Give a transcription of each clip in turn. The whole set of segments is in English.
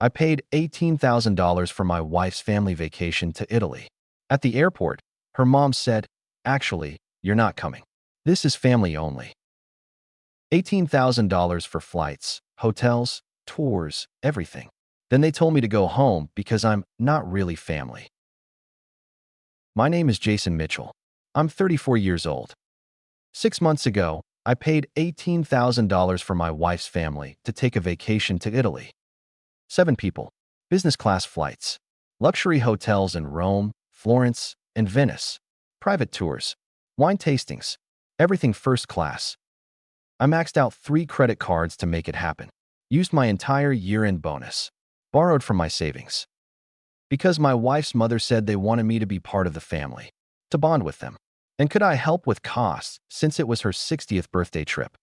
I paid $18,000 for my wife's family vacation to Italy. At the airport, her mom said, "Actually, you're not coming. This is family only." $18,000 for flights, hotels, tours, everything. Then they told me to go home because I'm not really family. My name is Jason Mitchell. I'm 34 years old. 6 months ago, I paid $18,000 for my wife's family to take a vacation to Italy. 7 people, business class flights, luxury hotels in Rome, Florence, and Venice, private tours, wine tastings, everything first class. I maxed out 3 credit cards to make it happen, used my entire year-end bonus, borrowed from my savings. Because my wife's mother said they wanted me to be part of the family, to bond with them. And could I help with costs since it was her 60th birthday trip?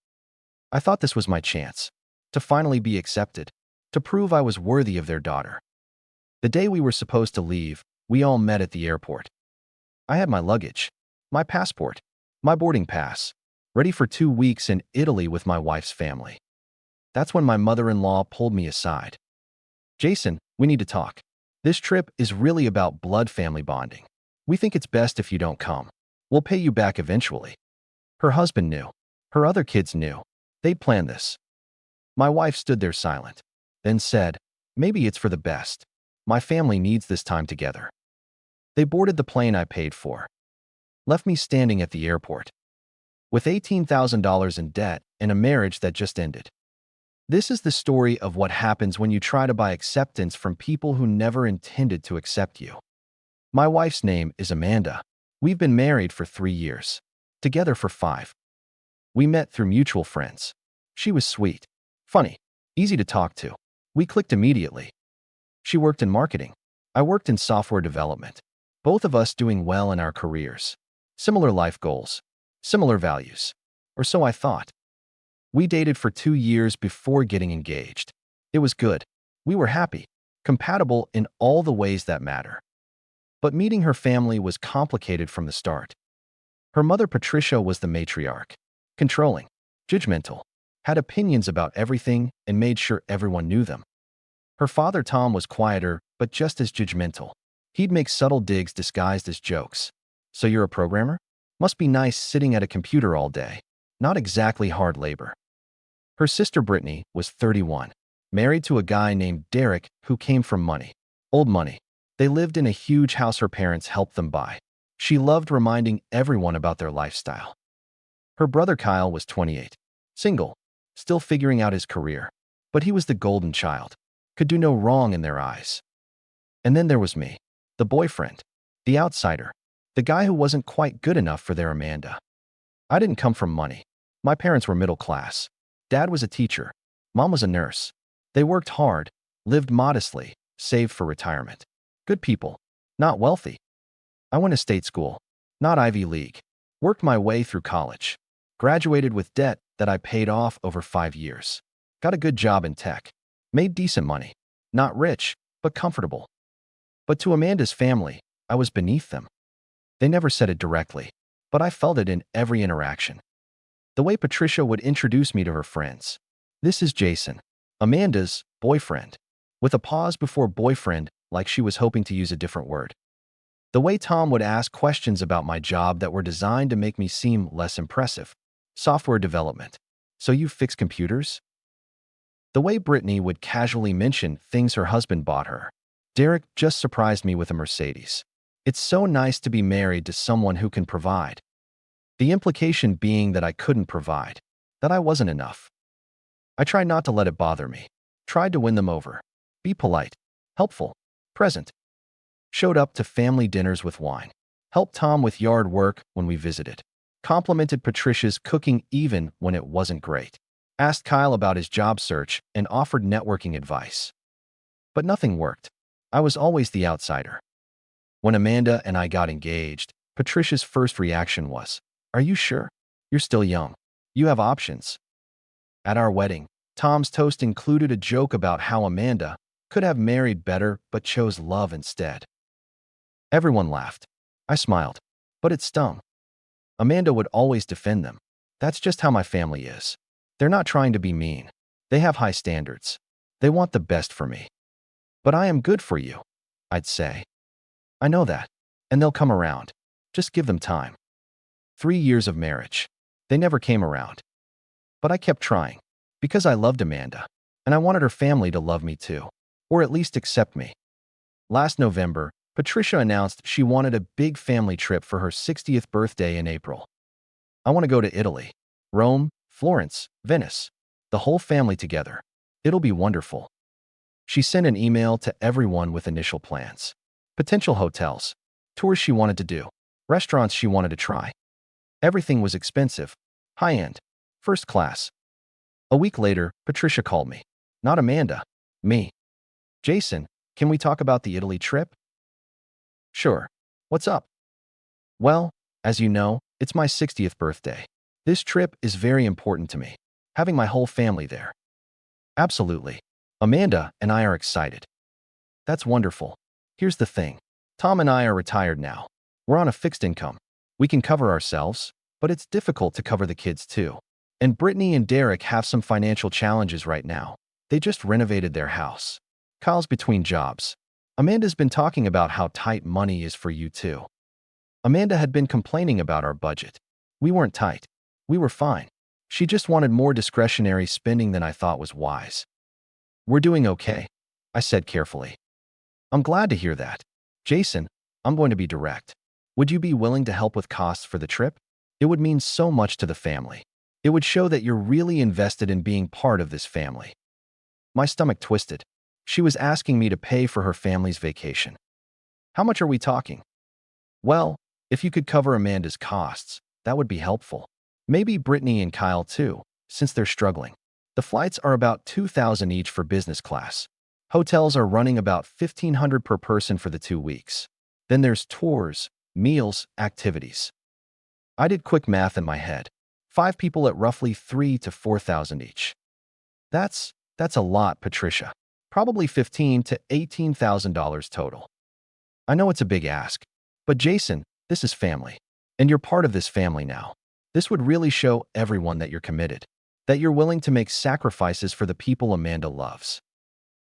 I thought this was my chance to finally be accepted, to prove I was worthy of their daughter. The day we were supposed to leave, we all met at the airport. I had my luggage, my passport, my boarding pass, ready for 2 weeks in Italy with my wife's family. That's when my mother-in-law pulled me aside. "Jason, we need to talk. This trip is really about blood family bonding. We think it's best if you don't come. We'll pay you back eventually." Her husband knew. Her other kids knew. They'd planned this. My wife stood there silent, then said, "Maybe it's for the best. My family needs this time together." They boarded the plane I paid for, left me standing at the airport, with $18,000 in debt and a marriage that just ended. This is the story of what happens when you try to buy acceptance from people who never intended to accept you. My wife's name is Amanda. We've been married for 3 years, together for 5. We met through mutual friends. She was sweet, funny, easy to talk to. We clicked immediately. She worked in marketing. I worked in software development. Both of us doing well in our careers. Similar life goals, similar values. Or so I thought. We dated for 2 years before getting engaged. It was good. We were happy, compatible in all the ways that matter. But meeting her family was complicated from the start. Her mother Patricia was the matriarch, controlling, judgmental, had opinions about everything and made sure everyone knew them. Her father Tom was quieter, but just as judgmental. He'd make subtle digs disguised as jokes. "So you're a programmer? Must be nice sitting at a computer all day. Not exactly hard labor." Her sister Brittany was 31, married to a guy named Derek who came from money, old money. They lived in a huge house her parents helped them buy. She loved reminding everyone about their lifestyle. Her brother Kyle was 28, single, still figuring out his career. But he was the golden child, could do no wrong in their eyes. And then there was me, the boyfriend, the outsider, the guy who wasn't quite good enough for their Amanda. I didn't come from money. My parents were middle class. Dad was a teacher. Mom was a nurse. They worked hard, lived modestly, saved for retirement. Good people, not wealthy. I went to state school, not Ivy League. Worked my way through college. Graduated with debt that I paid off over 5 years. Got a good job in tech. Made decent money. Not rich, but comfortable. But to Amanda's family, I was beneath them. They never said it directly, but I felt it in every interaction. The way Patricia would introduce me to her friends. "This is Jason, Amanda's boyfriend," with a pause before boyfriend, like she was hoping to use a different word. The way Tom would ask questions about my job that were designed to make me seem less impressive. "Software development. So you fix computers?" The way Brittany would casually mention things her husband bought her. Derek just surprised me with a Mercedes. It's so nice to be married to someone who can provide. The implication being that I couldn't provide, that I wasn't enough. I tried not to let it bother me. Tried to win them over. Be polite, helpful, present. Showed up to family dinners with wine. Helped Tom with yard work when we visited. Complimented Patricia's cooking even when it wasn't great. Asked Kyle about his job search and offered networking advice. But nothing worked. I was always the outsider. When Amanda and I got engaged, Patricia's first reaction was, "Are you sure? You're still young. You have options." At our wedding, Tom's toast included a joke about how Amanda could have married better but chose love instead. Everyone laughed. I smiled, but it stung. Amanda would always defend them. "That's just how my family is. They're not trying to be mean. They have high standards. They want the best for me." But I am good for you, I'd say. I know that. And they'll come around. Just give them time. 3 years of marriage. They never came around. But I kept trying. Because I loved Amanda. And I wanted her family to love me too. Or at least accept me. Last November, Patricia announced she wanted a big family trip for her 60th birthday in April. I want to go to Italy, Rome, Florence, Venice. The whole family together. It'll be wonderful. She sent an email to everyone with initial plans. Potential hotels, tours she wanted to do, restaurants she wanted to try. Everything was expensive, high-end, first class. A week later, Patricia called me. Not Amanda, me. Jason, can we talk about the Italy trip? Sure. What's up? Well, as you know, it's my 60th birthday. This trip is very important to me, having my whole family there. Absolutely. Amanda and I are excited. That's wonderful. Here's the thing. Tom and I are retired now. We're on a fixed income. We can cover ourselves, but it's difficult to cover the kids too. And Brittany and Derek have some financial challenges right now. They just renovated their house. Kyle's between jobs. Amanda's been talking about how tight money is for you too. Amanda had been complaining about our budget. We weren't tight. We were fine. She just wanted more discretionary spending than I thought was wise. We're doing okay, I said carefully. I'm glad to hear that. Jason, I'm going to be direct. Would you be willing to help with costs for the trip? It would mean so much to the family. It would show that you're really invested in being part of this family. My stomach twisted. She was asking me to pay for her family's vacation. How much are we talking? Well, if you could cover Amanda's costs, that would be helpful. Maybe Brittany and Kyle too, since they're struggling. The flights are about $2,000 each for business class. Hotels are running about $1,500 per person for the 2 weeks. Then there's tours, meals, activities. I did quick math in my head. 5 people at roughly $3,000 to $4,000 each. That's a lot, Patricia. Probably $15,000 to $18,000 total. I know it's a big ask, but Jason, this is family. And you're part of this family now. This would really show everyone that you're committed, that you're willing to make sacrifices for the people Amanda loves.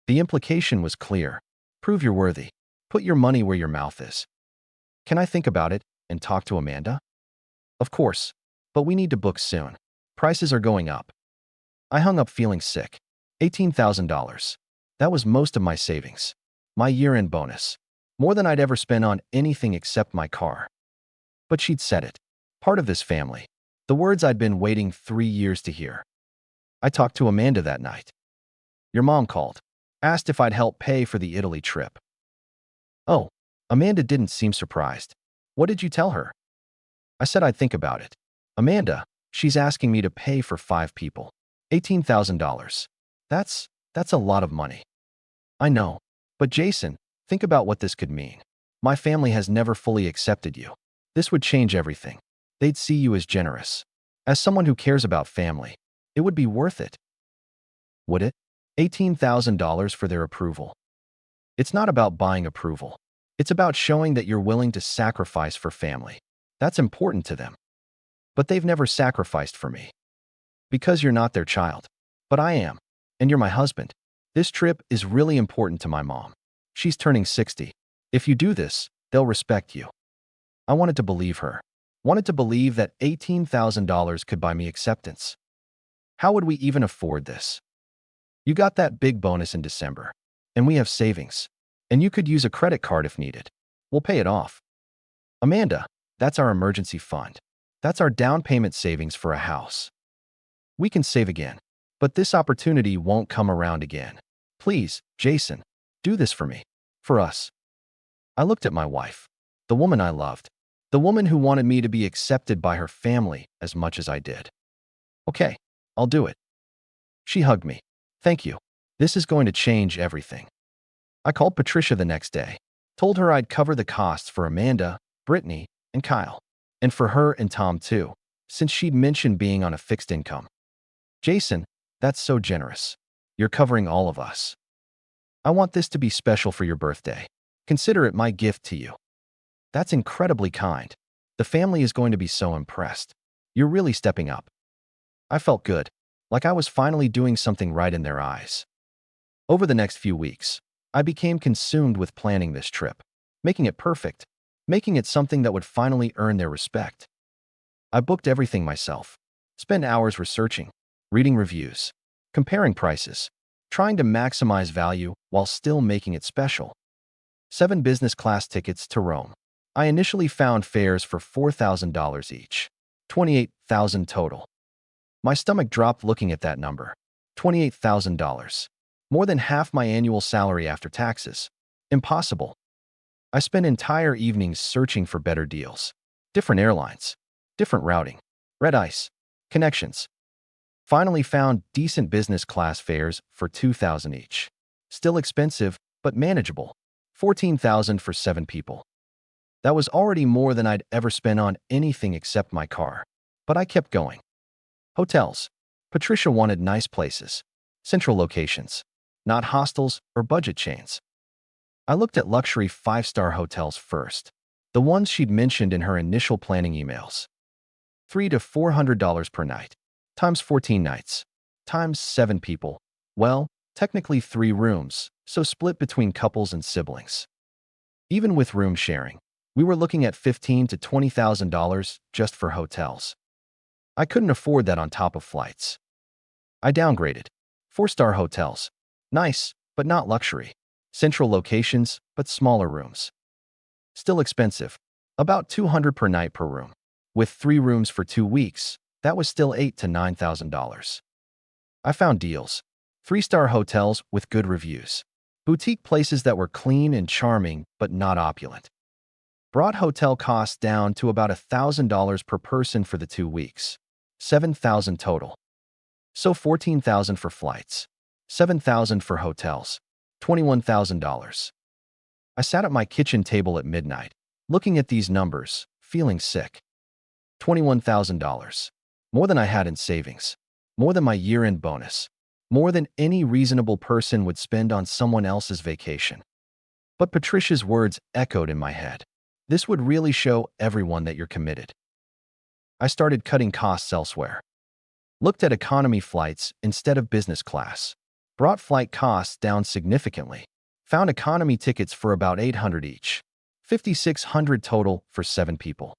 The implication was clear. Prove you're worthy. Put your money where your mouth is. Can I think about it and talk to Amanda? Of course, but we need to book soon. Prices are going up. I hung up feeling sick. $18,000. That was most of my savings. My year-end bonus. More than I'd ever spent on anything except my car. But she'd said it. Part of this family. The words I'd been waiting 3 years to hear. I talked to Amanda that night. Your mom called. Asked if I'd help pay for the Italy trip. Oh, Amanda didn't seem surprised. What did you tell her? I said I'd think about it. Amanda, she's asking me to pay for 5 people. $18,000. That's a lot of money. I know. But Jason, think about what this could mean. My family has never fully accepted you. This would change everything. They'd see you as generous. As someone who cares about family, it would be worth it. Would it? $18,000 for their approval. It's not about buying approval. It's about showing that you're willing to sacrifice for family. That's important to them. But they've never sacrificed for me. Because you're not their child. But I am. And you're my husband. This trip is really important to my mom. She's turning 60. If you do this, they'll respect you. I wanted to believe her. Wanted to believe that $18,000 could buy me acceptance. How would we even afford this? You got that big bonus in December. And we have savings. And you could use a credit card if needed. We'll pay it off. Amanda, that's our emergency fund. That's our down payment savings for a house. We can save again. But this opportunity won't come around again. Please, Jason, do this for me. For us. I looked at my wife. The woman I loved. The woman who wanted me to be accepted by her family as much as I did. Okay, I'll do it. She hugged me. Thank you. This is going to change everything. I called Patricia the next day. Told her I'd cover the costs for Amanda, Brittany, and Kyle. And for her and Tom too, since she'd mentioned being on a fixed income. Jason, that's so generous. You're covering all of us. I want this to be special for your birthday. Consider it my gift to you. That's incredibly kind. The family is going to be so impressed. You're really stepping up. I felt good, like I was finally doing something right in their eyes. Over the next few weeks, I became consumed with planning this trip, making it perfect, making it something that would finally earn their respect. I booked everything myself, spent hours researching, reading reviews, comparing prices, trying to maximize value while still making it special. 7 business class tickets to Rome. I initially found fares for $4,000 each, $28,000 total. My stomach dropped looking at that number. $28,000. More than half my annual salary after taxes. Impossible. I spent entire evenings searching for better deals. Different airlines, different routing, red ice, connections. Finally found decent business class fares for $2,000 each. Still expensive, but manageable. $14,000 for 7 people. That was already more than I'd ever spent on anything except my car. But I kept going. Hotels. Patricia wanted nice places, central locations, not hostels or budget chains. I looked at luxury 5-star hotels first, the ones she'd mentioned in her initial planning emails. $300 to $400 per night, times 14 nights, times 7 people. Well, technically 3 rooms, so split between couples and siblings. Even with room sharing, we were looking at $15,000 to $20,000 just for hotels. I couldn't afford that on top of flights. I downgraded. 4-star hotels. Nice, but not luxury. Central locations, but smaller rooms. Still expensive. About $200 per night per room. With 3 rooms for 2 weeks, that was still $8,000 to $9,000. I found deals. 3-star hotels with good reviews. Boutique places that were clean and charming, but not opulent. Brought hotel costs down to about $1,000 per person for the 2 weeks. $7,000 total. So $14,000 for flights. $7,000 for hotels. $21,000. I sat at my kitchen table at midnight, looking at these numbers, feeling sick. $21,000. More than I had in savings. More than my year-end bonus. More than any reasonable person would spend on someone else's vacation. But Patricia's words echoed in my head. This would really show everyone that you're committed. I started cutting costs elsewhere. Looked at economy flights instead of business class. Brought flight costs down significantly. Found economy tickets for about $800 each. $5,600 total for 7 people.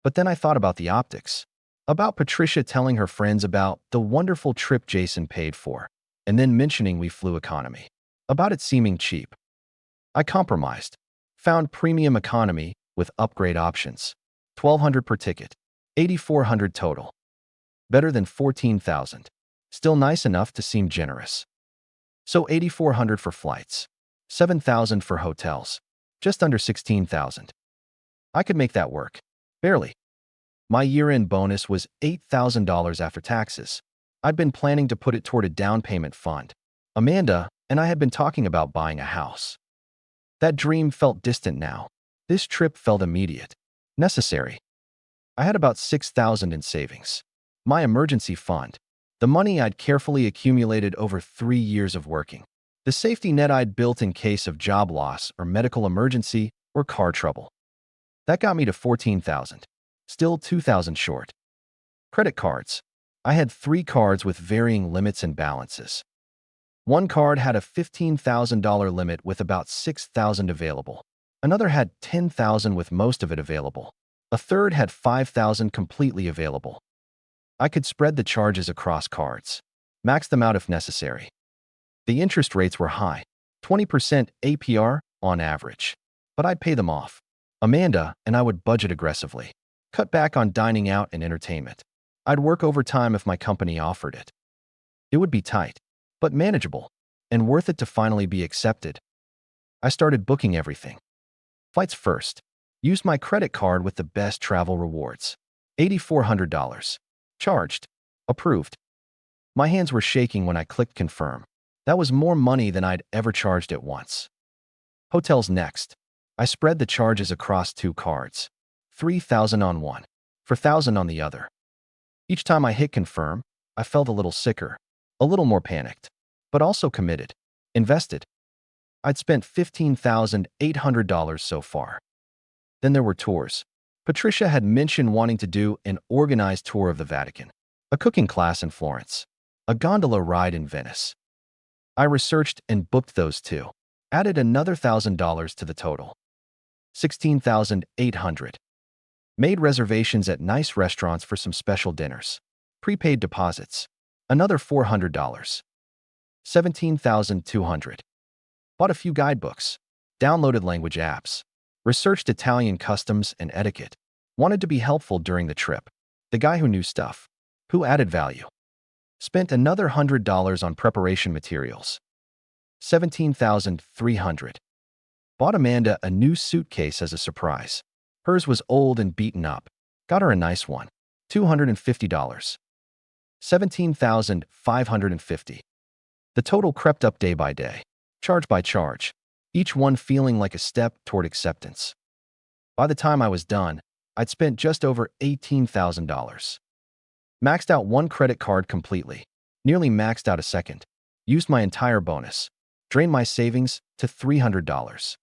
But then I thought about the optics. About Patricia telling her friends about the wonderful trip Jason paid for, and then mentioning we flew economy. About it seeming cheap. I compromised. Found premium economy with upgrade options. $1,200 per ticket. $8,400 total. Better than $14,000. Still nice enough to seem generous. So $8,400 for flights. $7,000 for hotels. Just under $16,000. I could make that work. Barely. My year-end bonus was $8,000 after taxes. I'd been planning to put it toward a down payment fund. Amanda and I had been talking about buying a house. That dream felt distant now. This trip felt immediate. Necessary. I had about $6,000 in savings. My emergency fund. The money I'd carefully accumulated over 3 years of working. The safety net I'd built in case of job loss or medical emergency or car trouble. That got me to $14,000. Still $2,000 short. Credit cards. I had 3 cards with varying limits and balances. One card had a $15,000 limit with about $6,000 available. Another had $10,000 with most of it available. A third had $5,000 completely available. I could spread the charges across cards. Max them out if necessary. The interest rates were high. 20% APR on average. But I'd pay them off. Amanda and I would budget aggressively. Cut back on dining out and entertainment. I'd work overtime if my company offered it. It would be tight, but manageable, and worth it to finally be accepted. I started booking everything. Flights first. Used my credit card with the best travel rewards. $8,400. Charged. Approved. My hands were shaking when I clicked confirm. That was more money than I'd ever charged at once. Hotels next. I spread the charges across 2 cards. $3,000 on one, $4,000 on the other. Each time I hit confirm, I felt a little sicker, a little more panicked, but also committed, invested. I'd spent $15,800 so far. Then there were tours. Patricia had mentioned wanting to do an organized tour of the Vatican, a cooking class in Florence, a gondola ride in Venice. I researched and booked those 2. Added another $1,000 to the total. 16,800. Made reservations at nice restaurants for some special dinners. Prepaid deposits. Another $400. 17,200. Bought a few guidebooks. Downloaded language apps. Researched Italian customs and etiquette. Wanted to be helpful during the trip. The guy who knew stuff. Who added value. Spent another $100 on preparation materials. 17,300. Bought Amanda a new suitcase as a surprise. Hers was old and beaten up. Got her a nice one. $250. 17,550. The total crept up day by day, charge by charge, each one feeling like a step toward acceptance. By the time I was done, I'd spent just over $18,000. Maxed out one credit card completely, nearly maxed out a second, used my entire bonus, drained my savings to $300.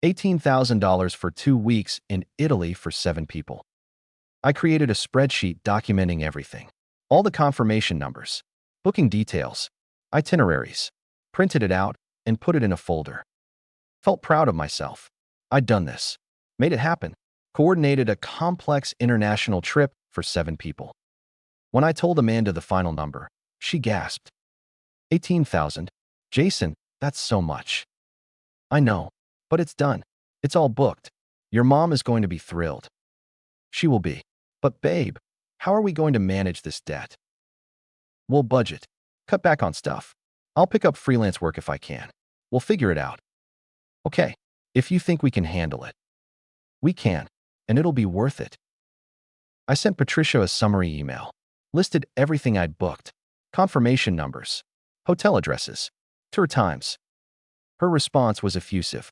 $18,000 for 2 weeks in Italy for 7 people. I created a spreadsheet documenting everything. All the confirmation numbers, booking details, itineraries, printed it out, and put it in a folder. Felt proud of myself. I'd done this. Made it happen. Coordinated a complex international trip for 7 people. When I told Amanda the final number, she gasped. 18,000. Jason, that's so much. I know, but it's done. It's all booked. Your mom is going to be thrilled. She will be. But babe, how are we going to manage this debt? We'll budget. Cut back on stuff. I'll pick up freelance work if I can. We'll figure it out. Okay, if you think we can handle it. We can, and it'll be worth it. I sent Patricia a summary email. Listed everything I'd booked. Confirmation numbers, hotel addresses, tour times. Her response was effusive.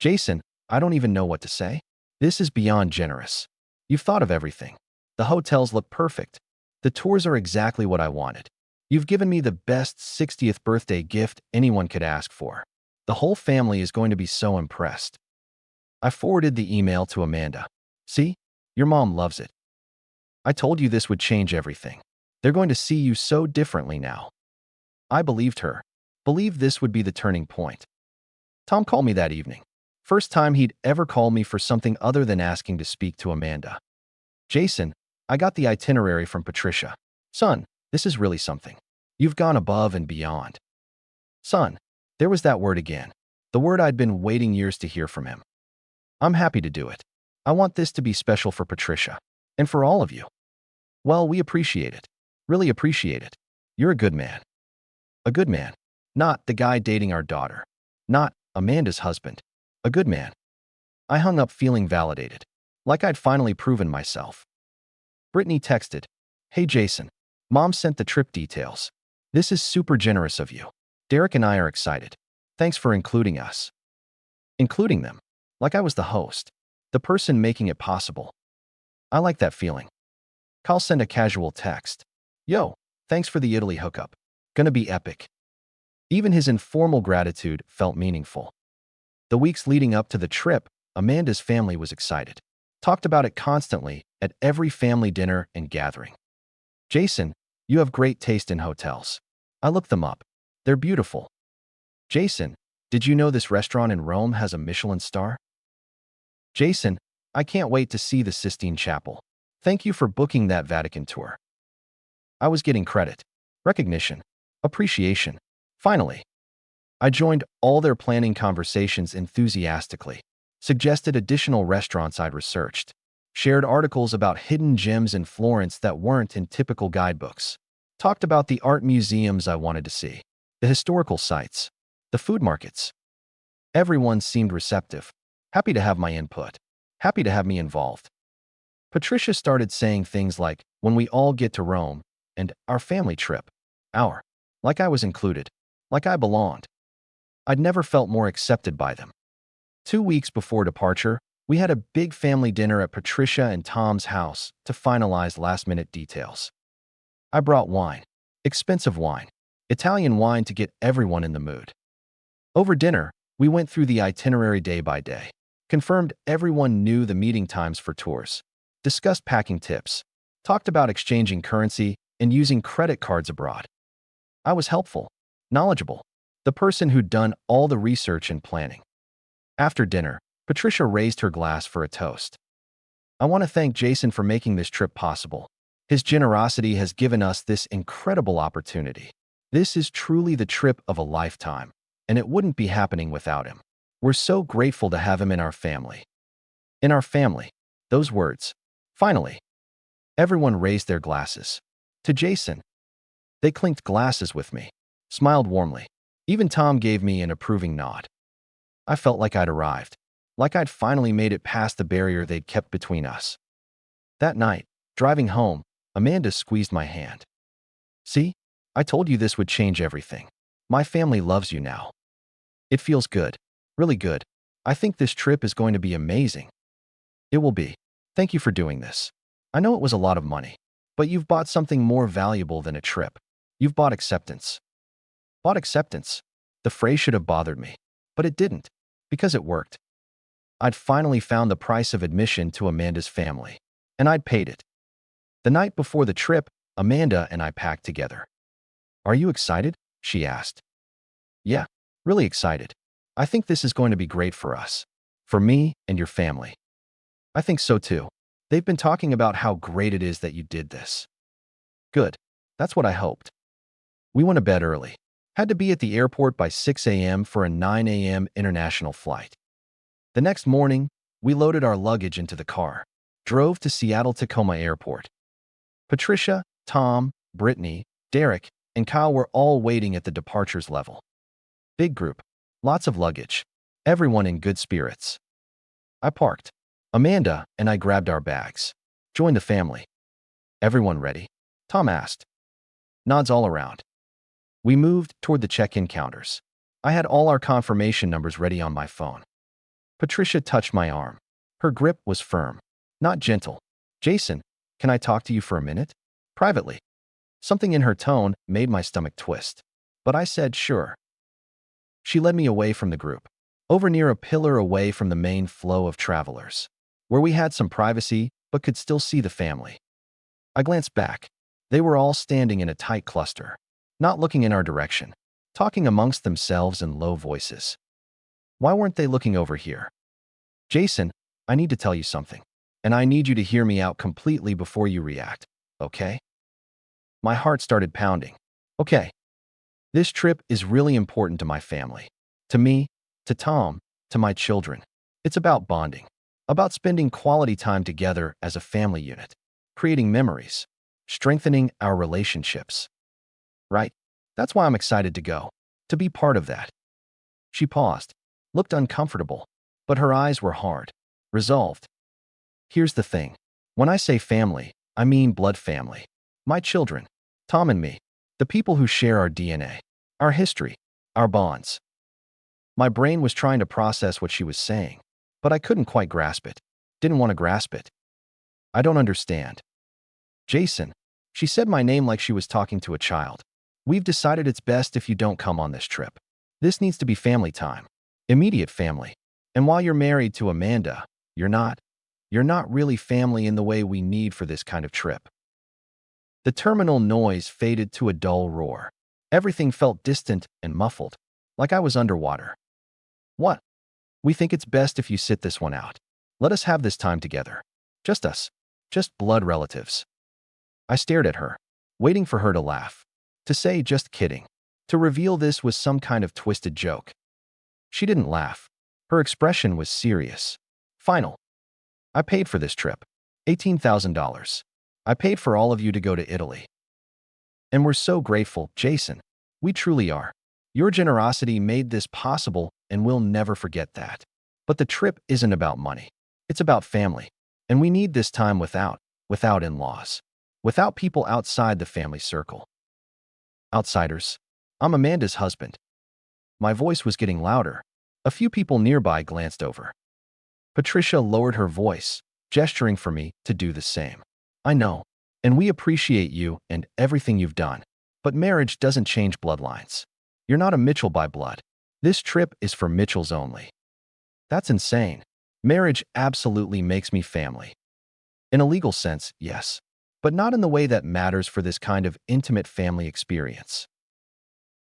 Jason, I don't even know what to say. This is beyond generous. You've thought of everything. The hotels look perfect. The tours are exactly what I wanted. You've given me the best 60th birthday gift anyone could ask for. The whole family is going to be so impressed. I forwarded the email to Amanda. See? Your mom loves it. I told you this would change everything. They're going to see you so differently now. I believed her. Believed this would be the turning point. Tom called me that evening. First time he'd ever called me for something other than asking to speak to Amanda. Jason, I got the itinerary from Patricia. Son, this is really something. You've gone above and beyond. Son, there was that word again. The word I'd been waiting years to hear from him. I'm happy to do it. I want this to be special for Patricia. And for all of you. Well, we appreciate it. Really appreciate it. You're a good man. A good man. Not the guy dating our daughter. Not Amanda's husband. A good man. I hung up feeling validated. Like I'd finally proven myself. Brittany texted, Hey Jason, Mom sent the trip details. This is super generous of you. Derek and I are excited. Thanks for including us. Including them. Like I was the host. The person making it possible. I like that feeling. I'll send a casual text. Yo, thanks for the Italy hookup. Gonna be epic. Even his informal gratitude felt meaningful. The weeks leading up to the trip, Amanda's family was excited. Talked about it constantly at every family dinner and gathering. Jason, you have great taste in hotels. I looked them up. They're beautiful. Jason, did you know this restaurant in Rome has a Michelin star? Jason, I can't wait to see the Sistine Chapel. Thank you for booking that Vatican tour. I was getting credit, recognition, appreciation. Finally, I joined all their planning conversations enthusiastically, suggested additional restaurants I'd researched, shared articles about hidden gems in Florence that weren't in typical guidebooks, talked about the art museums I wanted to see, the historical sites, the food markets. Everyone seemed receptive, happy to have my input, happy to have me involved. Patricia started saying things like, when we all get to Rome, and our family trip, like I was included, like I belonged. I'd never felt more accepted by them. 2 weeks before departure, we had a big family dinner at Patricia and Tom's house to finalize last-minute details. I brought wine, expensive wine, Italian wine to get everyone in the mood. Over dinner, we went through the itinerary day by day, confirmed everyone knew the meeting times for tours, discussed packing tips, talked about exchanging currency and using credit cards abroad. I was helpful, knowledgeable, the person who'd done all the research and planning. After dinner, Patricia raised her glass for a toast. I want to thank Jason for making this trip possible. His generosity has given us this incredible opportunity. This is truly the trip of a lifetime, and it wouldn't be happening without him. We're so grateful to have him in our family. In our family. Those words. Finally. Everyone raised their glasses. To Jason. They clinked glasses with me, smiled warmly. Even Tom gave me an approving nod. I felt like I'd arrived, like I'd finally made it past the barrier they'd kept between us. That night, driving home, Amanda squeezed my hand. See, I told you this would change everything. My family loves you now. It feels good, really good. I think this trip is going to be amazing. It will be. Thank you for doing this. I know it was a lot of money, but you've bought something more valuable than a trip. You've bought acceptance. Bought acceptance. The phrase should have bothered me, but it didn't, because it worked. I'd finally found the price of admission to Amanda's family, and I'd paid it. The night before the trip, Amanda and I packed together. Are you excited? She asked. Yeah, really excited. I think this is going to be great for us. For me and your family. I think so too. They've been talking about how great it is that you did this. Good. That's what I hoped. We went to bed early. Had to be at the airport by 6 a.m. for a 9 a.m. international flight. The next morning, we loaded our luggage into the car, drove to Seattle-Tacoma Airport. Patricia, Tom, Brittany, Derek, and Kyle were all waiting at the departures level. Big group, lots of luggage, everyone in good spirits. I parked. Amanda and I grabbed our bags, joined the family. Everyone ready? Tom asked. Nods all around. We moved toward the check-in counters. I had all our confirmation numbers ready on my phone. Patricia touched my arm. Her grip was firm, not gentle. Jason, can I talk to you for a minute? Privately. Something in her tone made my stomach twist, but I said sure. She led me away from the group, over near a pillar away from the main flow of travelers, where we had some privacy but could still see the family. I glanced back. They were all standing in a tight cluster, not looking in our direction, talking amongst themselves in low voices. Why weren't they looking over here? Jason, I need to tell you something, and I need you to hear me out completely before you react, okay? My heart started pounding. Okay. This trip is really important to my family, to me, to Tom, to my children. It's about bonding, about spending quality time together as a family unit, creating memories, strengthening our relationships. Right? That's why I'm excited to go, to be part of that. She paused, looked uncomfortable, but her eyes were hard, resolved. Here's the thing. When I say family, I mean blood family. My children, Tom and me, the people who share our DNA, our history, our bonds. My brain was trying to process what she was saying, but I couldn't quite grasp it. Didn't want to grasp it. I don't understand. Jason, she said my name like she was talking to a child. We've decided it's best if you don't come on this trip. This needs to be family time. Immediate family. And while you're married to Amanda, you're not really family in the way we need for this kind of trip. The terminal noise faded to a dull roar. Everything felt distant and muffled, like I was underwater. What? We think it's best if you sit this one out. Let us have this time together. Just us. Just blood relatives. I stared at her, waiting for her to laugh. To say just kidding. To reveal this was some kind of twisted joke. She didn't laugh. Her expression was serious. Final. I paid for this trip. $18,000. I paid for all of you to go to Italy. And we're so grateful, Jason. We truly are. Your generosity made this possible, and we'll never forget that. But the trip isn't about money. It's about family. And we need this time without in-laws. Without people outside the family circle. Outsiders. I'm Amanda's husband. My voice was getting louder. A few people nearby glanced over. Patricia lowered her voice, gesturing for me to do the same. I know, and we appreciate you and everything you've done. But marriage doesn't change bloodlines. You're not a Mitchell by blood. This trip is for Mitchells only. That's insane. Marriage absolutely makes me family. In a legal sense, yes, but not in the way that matters for this kind of intimate family experience.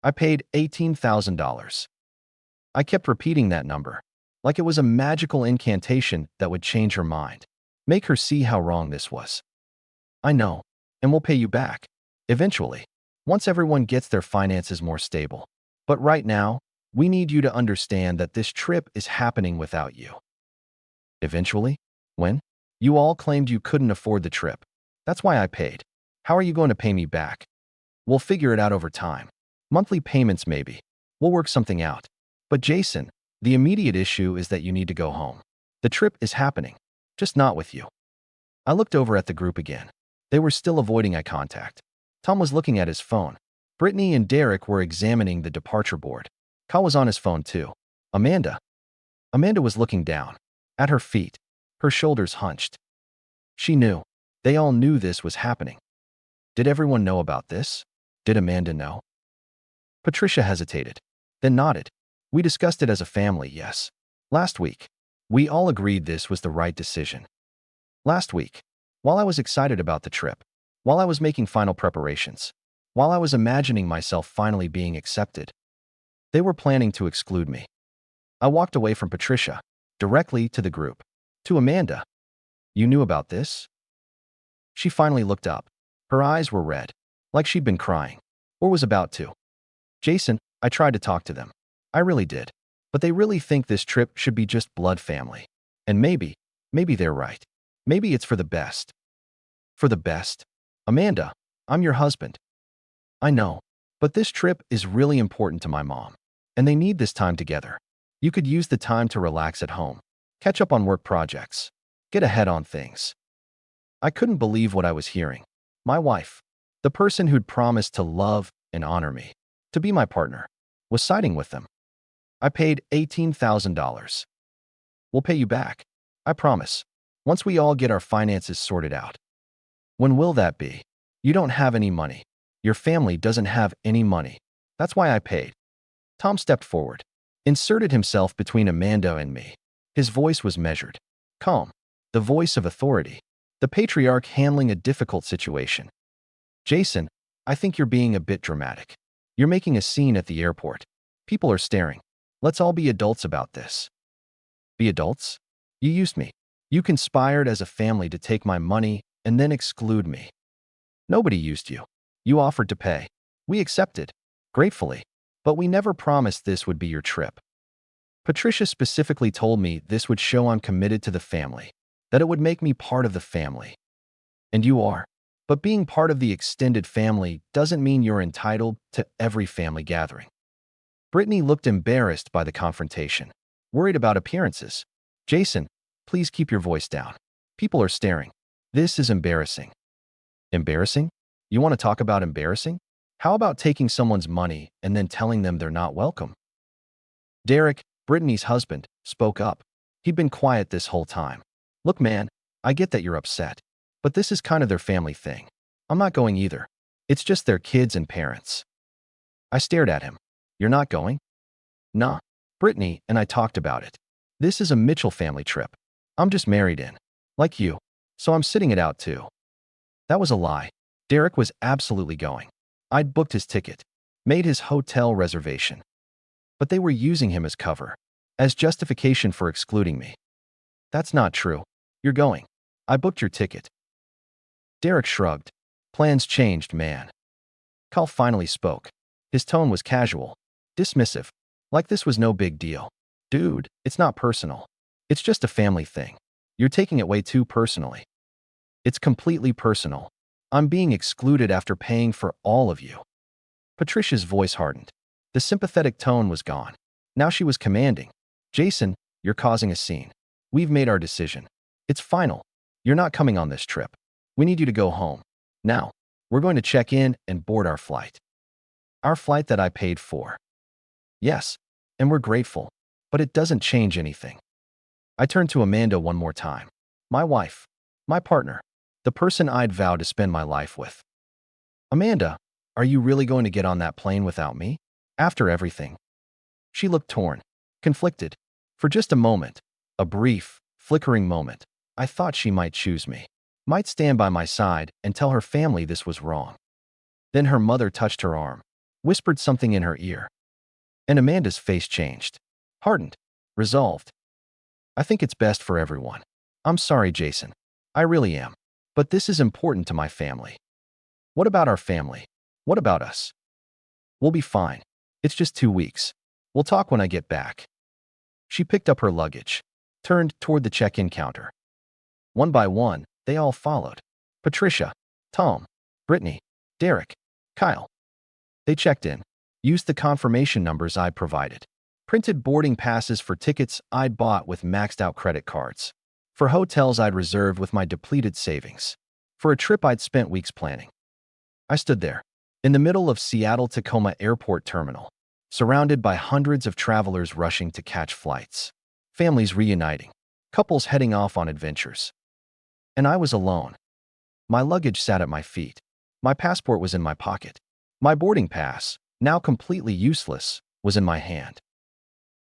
I paid $18,000. I kept repeating that number, like it was a magical incantation that would change her mind, make her see how wrong this was. I know, and we'll pay you back. Eventually, once everyone gets their finances more stable. But right now, we need you to understand that this trip is happening without you. Eventually? When? You all claimed you couldn't afford the trip. That's why I paid. How are you going to pay me back? We'll figure it out over time. Monthly payments maybe. We'll work something out. But Jason, the immediate issue is that you need to go home. The trip is happening, just not with you. I looked over at the group again. They were still avoiding eye contact. Tom was looking at his phone. Brittany and Derek were examining the departure board. Kyle was on his phone too. Amanda was looking down, at her feet, her shoulders hunched. She knew. They all knew this was happening. Did everyone know about this? Did Amanda know? Patricia hesitated, then nodded. We discussed it as a family, yes. Last week. We all agreed this was the right decision. Last week, while I was excited about the trip, while I was making final preparations, while I was imagining myself finally being accepted, they were planning to exclude me. I walked away from Patricia, directly to the group. To Amanda. You knew about this? She finally looked up. Her eyes were red, like she'd been crying, or was about to. Jason, I tried to talk to them. I really did. But they really think this trip should be just blood family. And maybe they're right. Maybe it's for the best. For the best? Amanda, I'm your husband. I know, but this trip is really important to my mom, and they need this time together. You could use the time to relax at home, catch up on work projects, get ahead on things. I couldn't believe what I was hearing. My wife, the person who'd promised to love and honor me, to be my partner, was siding with them. I paid $18,000. We'll pay you back. I promise. Once we all get our finances sorted out. When will that be? You don't have any money. Your family doesn't have any money. That's why I paid. Tom stepped forward, inserted himself between Amanda and me. His voice was measured, calm, the voice of authority, the patriarch handling a difficult situation. Jason, I think you're being a bit dramatic. You're making a scene at the airport. People are staring. Let's all be adults about this. Be adults? You used me. You conspired as a family to take my money and then exclude me. Nobody used you. You offered to pay. We accepted, gratefully, but we never promised this would be your trip. Patricia specifically told me this would show I'm committed to the family, that it would make me part of the family. And you are. But being part of the extended family doesn't mean you're entitled to every family gathering. Brittany looked embarrassed by the confrontation, worried about appearances. Jason, please keep your voice down. People are staring. This is embarrassing. Embarrassing? You want to talk about embarrassing? How about taking someone's money and then telling them they're not welcome? Derek, Brittany's husband, spoke up. He'd been quiet this whole time. Look, man, I get that you're upset, but this is kind of their family thing. I'm not going either. It's just their kids and parents. I stared at him. You're not going? Nah. Brittany and I talked about it. This is a Mitchell family trip. I'm just married in. Like you. So I'm sitting it out too. That was a lie. Derek was absolutely going. I'd booked his ticket, made his hotel reservation. But they were using him as cover, as justification for excluding me. That's not true. You're going. I booked your ticket. Derek shrugged. Plans changed, man. Kyle finally spoke. His tone was casual, dismissive, like this was no big deal. Dude, it's not personal. It's just a family thing. You're taking it way too personally. It's completely personal. I'm being excluded after paying for all of you. Patricia's voice hardened. The sympathetic tone was gone. Now she was commanding. Jason, you're causing a scene. We've made our decision. It's final. You're not coming on this trip. We need you to go home. Now, we're going to check in and board our flight. Our flight that I paid for. Yes, and we're grateful, but it doesn't change anything. I turned to Amanda one more time. My wife. My partner. The person I'd vowed to spend my life with. Amanda, are you really going to get on that plane without me? After everything? She looked torn, conflicted. For just a moment, a brief, flickering moment, I thought she might choose me, might stand by my side and tell her family this was wrong. Then her mother touched her arm. whispered something in her ear. And Amanda's face changed. Hardened. Resolved. I think it's best for everyone. I'm sorry, Jason. I really am. But this is important to my family. What about our family? What about us? We'll be fine. It's just 2 weeks. We'll talk when I get back. She picked up her luggage, turned toward the check-in counter. One by one, they all followed. Patricia, Tom, Brittany, Derek, Kyle. They checked in, used the confirmation numbers I'd provided, printed boarding passes for tickets I'd bought with maxed-out credit cards, for hotels I'd reserved with my depleted savings, for a trip I'd spent weeks planning. I stood there, in the middle of Seattle-Tacoma Airport Terminal, surrounded by hundreds of travelers rushing to catch flights, families reuniting, couples heading off on adventures. And I was alone. My luggage sat at my feet. My passport was in my pocket. My boarding pass, now completely useless, was in my hand.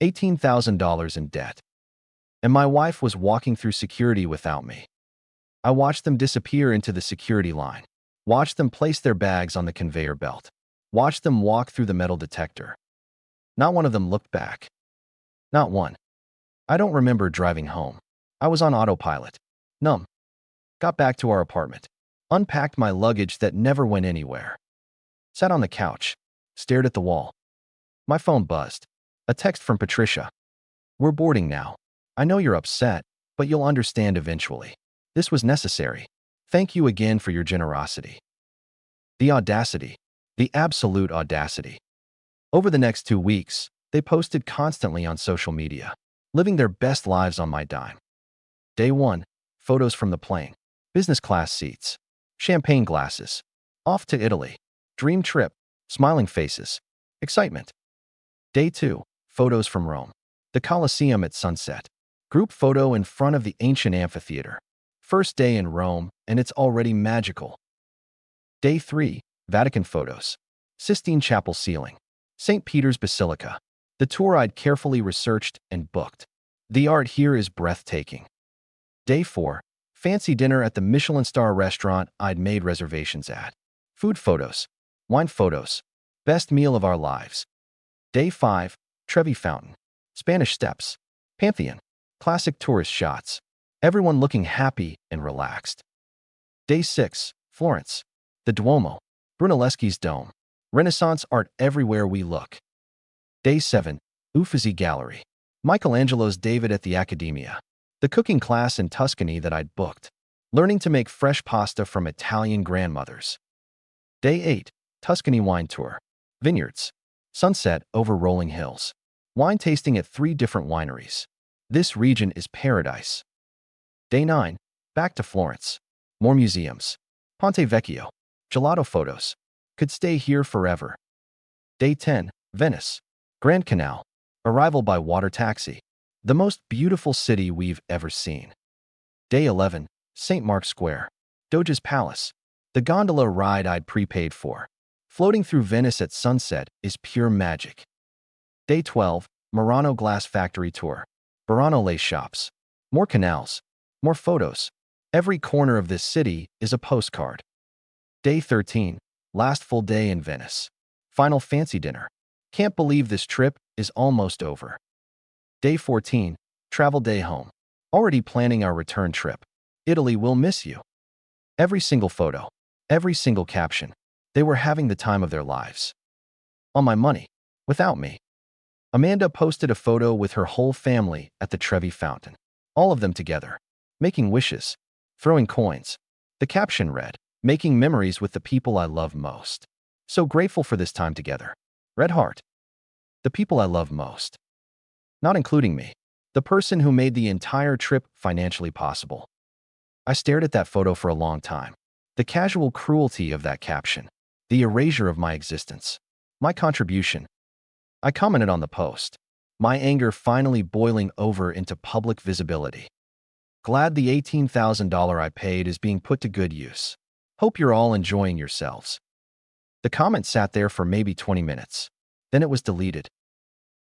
$18,000 in debt. And my wife was walking through security without me. I watched them disappear into the security line, watched them place their bags on the conveyor belt, watched them walk through the metal detector. Not one of them looked back. Not one. I don't remember driving home. I was on autopilot. Numb. Got back to our apartment. Unpacked my luggage that never went anywhere. Sat on the couch. Stared at the wall. My phone buzzed. A text from Patricia. We're boarding now. I know you're upset, but you'll understand eventually. This was necessary. Thank you again for your generosity. The audacity. The absolute audacity. Over the next 2 weeks, they posted constantly on social media, living their best lives on my dime. Day 1, photos from the plane, business class seats, champagne glasses, off to Italy, dream trip, smiling faces, excitement. Day 2, photos from Rome, the Colosseum at sunset, group photo in front of the ancient amphitheater. First day in Rome, and it's already magical. Day 3, Vatican photos, Sistine Chapel ceiling, St. Peter's Basilica, the tour I'd carefully researched and booked. The art here is breathtaking. Day 4, fancy dinner at the Michelin star restaurant I'd made reservations at. Food photos, wine photos, best meal of our lives. Day 5, Trevi Fountain, Spanish Steps, Pantheon, classic tourist shots. Everyone looking happy and relaxed. Day 6, Florence, the Duomo, Brunelleschi's dome, Renaissance art everywhere we look. Day 7, Uffizi Gallery, Michelangelo's David at the Accademia, the cooking class in Tuscany that I'd booked, learning to make fresh pasta from Italian grandmothers. Day 8, Tuscany wine tour, vineyards, sunset over rolling hills, wine tasting at 3 different wineries. This region is paradise. Day 9, back to Florence, more museums, Ponte Vecchio, gelato photos, could stay here forever. Day 10, Venice, Grand Canal, arrival by water taxi, the most beautiful city we've ever seen. Day 11, St. Mark's Square, Doge's Palace, the gondola ride I'd prepaid for. Floating through Venice at sunset is pure magic. Day 12, Murano Glass Factory Tour, Burano lace shops, more canals, more photos. Every corner of this city is a postcard. Day 13, last full day in Venice. Final fancy dinner. Can't believe this trip is almost over. Day 14, travel day home. Already planning our return trip. Italy will miss you. Every single photo, every single caption. They were having the time of their lives. On my money, without me. Amanda posted a photo with her whole family at the Trevi Fountain. All of them together. Making wishes, throwing coins. The caption read, making memories with the people I love most. So grateful for this time together. Red heart. The people I love most. Not including me. The person who made the entire trip financially possible. I stared at that photo for a long time. The casual cruelty of that caption. The erasure of my existence. My contribution. I commented on the post. My anger finally boiling over into public visibility. Glad the $18,000 I paid is being put to good use. Hope you're all enjoying yourselves. The comment sat there for maybe 20 minutes. Then it was deleted.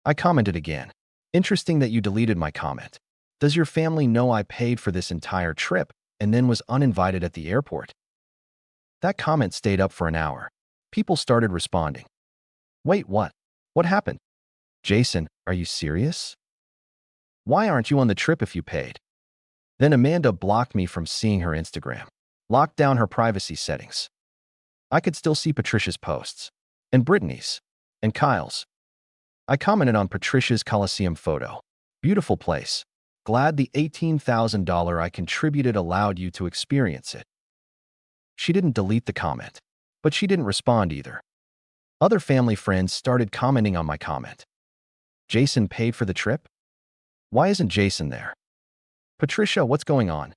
I commented again. Interesting that you deleted my comment. Does your family know I paid for this entire trip and then was uninvited at the airport? That comment stayed up for an hour. People started responding. Wait, what? What happened? Jason, are you serious? Why aren't you on the trip if you paid? Then Amanda blocked me from seeing her Instagram, locked down her privacy settings. I could still see Patricia's posts, and Brittany's, and Kyle's. I commented on Patricia's Coliseum photo. Beautiful place. Glad the $18,000 I contributed allowed you to experience it. She didn't delete the comment, but she didn't respond either. Other family friends started commenting on my comment. Jason paid for the trip? Why isn't Jason there? Patricia, what's going on?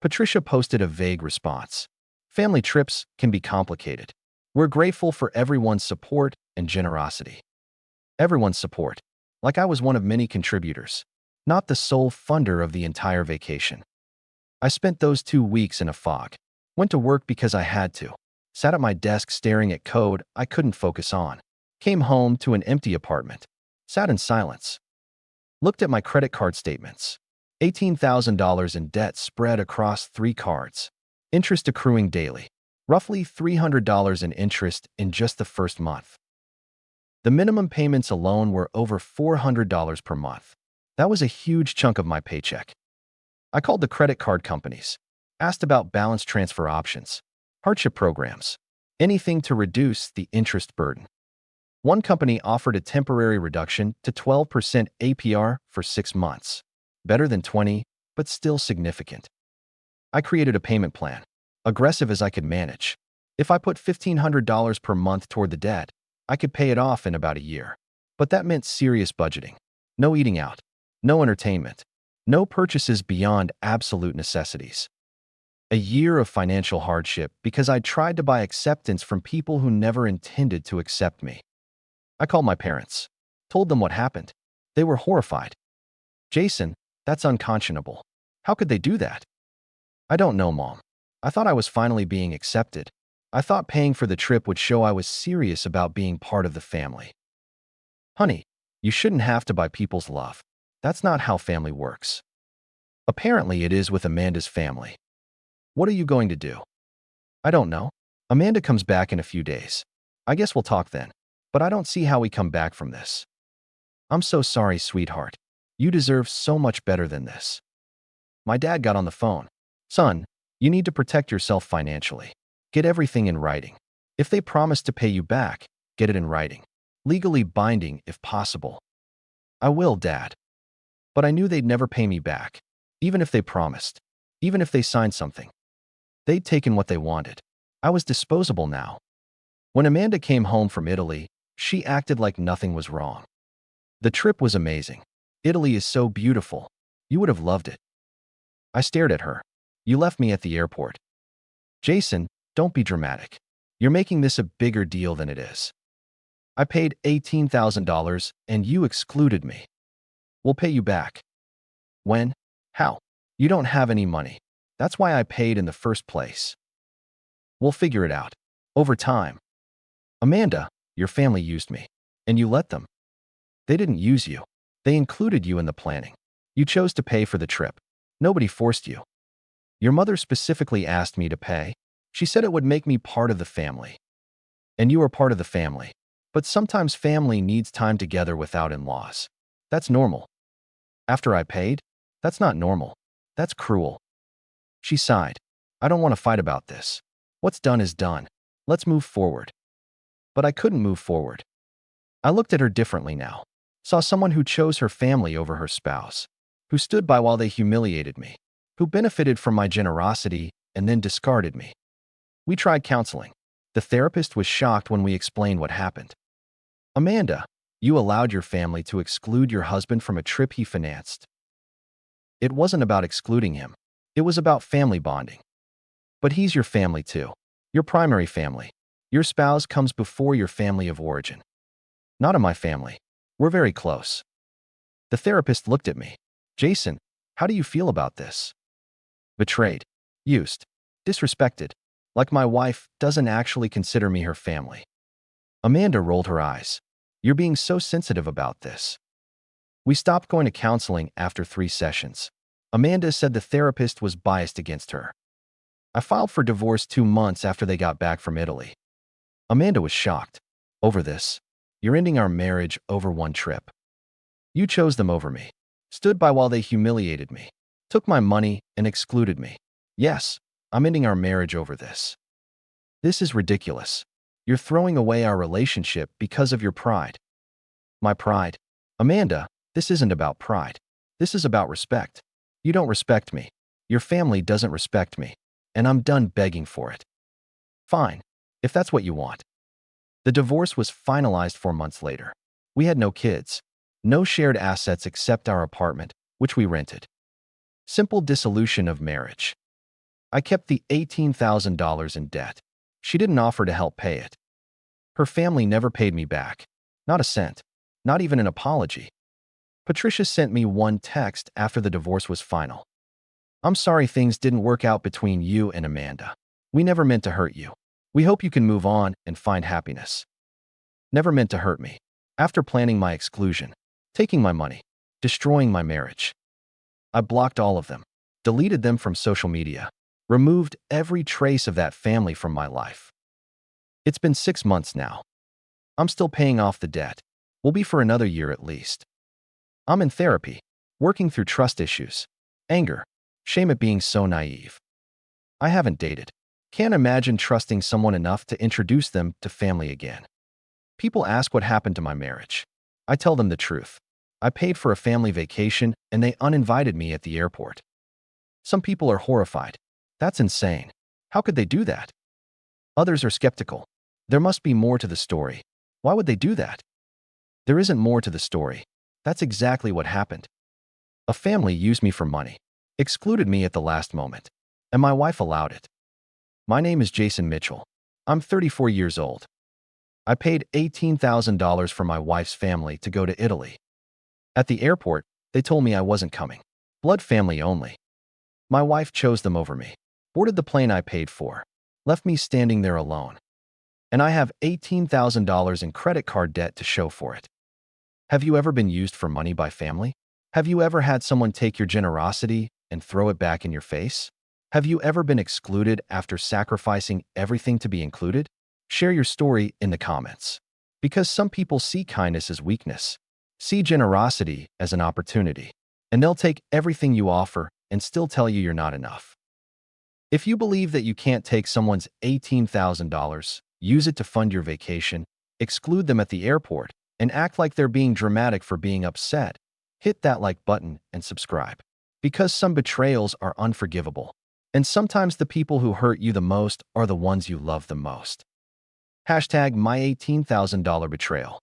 Patricia posted a vague response. Family trips can be complicated. We're grateful for everyone's support and generosity. Everyone's support. Like I was one of many contributors, not the sole funder of the entire vacation. I spent those 2 weeks in a fog. Went to work because I had to. Sat at my desk staring at code I couldn't focus on. Came home to an empty apartment. Sat in silence. Looked at my credit card statements. $18,000 in debt spread across 3 cards. Interest accruing daily. Roughly $300 in interest in just the first month. The minimum payments alone were over $400 per month. That was a huge chunk of my paycheck. I called the credit card companies, asked about balance transfer options, hardship programs, anything to reduce the interest burden. One company offered a temporary reduction to 12% APR for 6 months. Better than 20, but still significant. I created a payment plan, aggressive as I could manage. If I put $1,500 per month toward the debt, I could pay it off in about a year. But that meant serious budgeting. No eating out, no entertainment, no purchases beyond absolute necessities. A year of financial hardship because I tried to buy acceptance from people who never intended to accept me. I called my parents, told them what happened. They were horrified. Jason, that's unconscionable. How could they do that? I don't know, Mom. I thought I was finally being accepted. I thought paying for the trip would show I was serious about being part of the family. Honey, you shouldn't have to buy people's love. That's not how family works. Apparently, it is with Amanda's family. What are you going to do? I don't know. Amanda comes back in a few days. I guess we'll talk then. But I don't see how we come back from this. I'm so sorry, sweetheart. You deserve so much better than this. My dad got on the phone. Son, you need to protect yourself financially. Get everything in writing. If they promise to pay you back, get it in writing. Legally binding if possible. I will, Dad. But I knew they'd never pay me back. Even if they promised. Even if they signed something. They'd taken what they wanted. I was disposable now. When Amanda came home from Italy, she acted like nothing was wrong. The trip was amazing. Italy is so beautiful. You would have loved it. I stared at her. You left me at the airport. Jason, don't be dramatic. You're making this a bigger deal than it is. I paid $18,000 and you excluded me. We'll pay you back. When? How? You don't have any money. That's why I paid in the first place. We'll figure it out. Over time. Amanda, your family used me. And you let them. They didn't use you. They included you in the planning. You chose to pay for the trip. Nobody forced you. Your mother specifically asked me to pay. She said it would make me part of the family. And you are part of the family. But sometimes family needs time together without in-laws. That's normal. After I paid? That's not normal. That's cruel. She sighed. I don't want to fight about this. What's done is done. Let's move forward. But I couldn't move forward. I looked at her differently now. Saw someone who chose her family over her spouse. Who stood by while they humiliated me. Who benefited from my generosity and then discarded me. We tried counseling. The therapist was shocked when we explained what happened. Amanda, you allowed your family to exclude your husband from a trip he financed. It wasn't about excluding him. It was about family bonding. But he's your family too. Your primary family. Your spouse comes before your family of origin. Not in my family. We're very close. The therapist looked at me. Jason, how do you feel about this? Betrayed. Used. Disrespected. Like my wife doesn't actually consider me her family. Amanda rolled her eyes. You're being so sensitive about this. We stopped going to counseling after 3 sessions. Amanda said the therapist was biased against her. I filed for divorce 2 months after they got back from Italy. Amanda was shocked. Over this. You're ending our marriage over one trip. You chose them over me. Stood by while they humiliated me. Took my money and excluded me. Yes, I'm ending our marriage over this. This is ridiculous. You're throwing away our relationship because of your pride. My pride? Amanda, this isn't about pride. This is about respect. You don't respect me. Your family doesn't respect me. And I'm done begging for it. Fine, if that's what you want. The divorce was finalized 4 months later. We had no kids, no shared assets except our apartment, which we rented. Simple dissolution of marriage. I kept the $18,000 in debt. She didn't offer to help pay it. Her family never paid me back. Not a cent. Not even an apology. Patricia sent me one text after the divorce was final. I'm sorry things didn't work out between you and Amanda. We never meant to hurt you. We hope you can move on and find happiness. Never meant to hurt me. After planning my exclusion, taking my money, destroying my marriage. I blocked all of them, deleted them from social media, removed every trace of that family from my life. It's been 6 months now. I'm still paying off the debt. Will be for another year at least. I'm in therapy, working through trust issues, anger, shame at being so naive. I haven't dated. Can't imagine trusting someone enough to introduce them to family again. People ask what happened to my marriage. I tell them the truth. I paid for a family vacation and they uninvited me at the airport. Some people are horrified. That's insane. How could they do that? Others are skeptical. There must be more to the story. Why would they do that? There isn't more to the story. That's exactly what happened. A family used me for money, excluded me at the last moment, and my wife allowed it. My name is Jason Mitchell. I'm 34 years old. I paid $18,000 for my wife's family to go to Italy. At the airport, they told me I wasn't coming. Blood family only. My wife chose them over me, boarded the plane I paid for, left me standing there alone. And I have $18,000 in credit card debt to show for it. Have you ever been used for money by family? Have you ever had someone take your generosity and throw it back in your face? Have you ever been excluded after sacrificing everything to be included? Share your story in the comments. Because some people see kindness as weakness, see generosity as an opportunity, and they'll take everything you offer and still tell you you're not enough. If you believe that you can't take someone's $18,000, use it to fund your vacation, exclude them at the airport, and act like they're being dramatic for being upset, hit that like button and subscribe. Because some betrayals are unforgivable. And sometimes the people who hurt you the most are the ones you love the most. #my $18,000 betrayal.